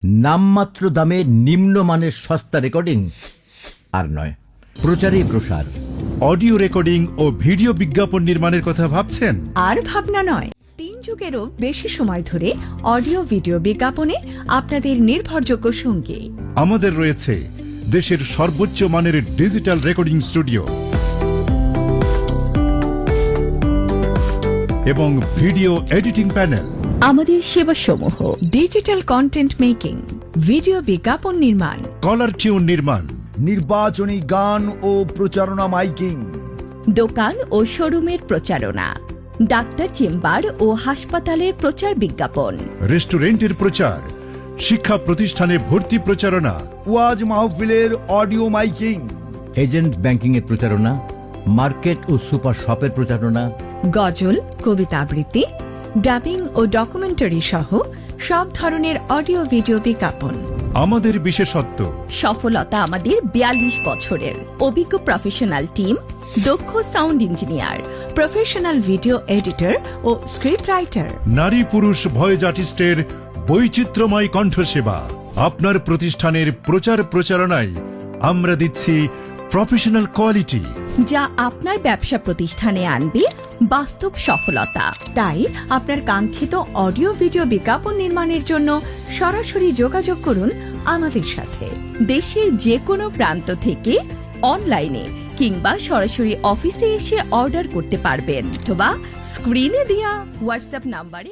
নামমাত্র দামে নিম্নমানের সস্তা রেকর্ডিং আর নয়, প্রচারেই প্রসার। অডিও রেকর্ডিং ও ভিডিও বিজ্ঞাপন নির্মাণের কথা ভাবছেন? আর ভাবনা নয়, 3 যুগেরও বেশি সময় ধরে অডিও ভিডিও বিজ্ঞাপনে আপনাদের নির্ভরযোগ্য সঙ্গী। আমাদের রয়েছে দেশের সর্বোচ্চ মানের ডিজিটাল রেকর্ডিং স্টুডিও এবং ভিডিও এডিটিং প্যানেল। আমাদের সেবাসমূহ ডিজিটাল কন্টেন্ট মেকিং, ভিডিও বিজ্ঞাপন নির্মাণ, কলার টিউন নির্মাণ, নির্বাচনী গান ও প্রচারণা মাইকিং, দোকান ও শোরুমের প্রচারণা, ডাক্তার চেম্বার ও হাসপাতালের প্রচার বিজ্ঞাপন, রেস্টুরেন্টের প্রচার, শিক্ষা প্রতিষ্ঠানে ভর্তি প্রচারণা, ওয়াজ মাহফিলের অডিও মাইকিং, এজেন্ট ব্যাংকিং এর প্রচারণা, মার্কেট ও সুপার শপের প্রচারণা, গজল, কবিতা আবৃত্তি, ডাবিং ও ডকুমেন্টারি সহ সব ধরনের অডিও ভিডিও বিজ্ঞাপন। আমাদের বিশেষত্ব সফলতা আমাদের 42 বছরের অভিজ্ঞ প্রফেশনাল টিম, দক্ষ sound engineer, professional video editor ও স্ক্রিপ্ট রাইটার, নারী পুরুষ ভয়েস আর্টিস্টের বৈচিত্র্যময় কণ্ঠসেবা। আপনার প্রতিষ্ঠানের প্রচার প্রচারণায় আমরা দিচ্ছি প্রফেশনাল কোয়ালিটি, যা আপনার ব্যবসা প্রতিষ্ঠানে আনবে বাস্তব সফলতা। তাই আপনার কাঙ্ক্ষিত অডিও ভিডিও বিজ্ঞাপন নির্মাণের জন্য সরাসরি যোগাযোগ করুন আমাদের সাথে। দেশের যে কোনো প্রান্ত থেকে অনলাইনে কিংবা সরাসরি অফিসে এসে অর্ডার করতে পারবেন অথবা স্ক্রিনে দেয়া হোয়াটসঅ্যাপ নাম্বারে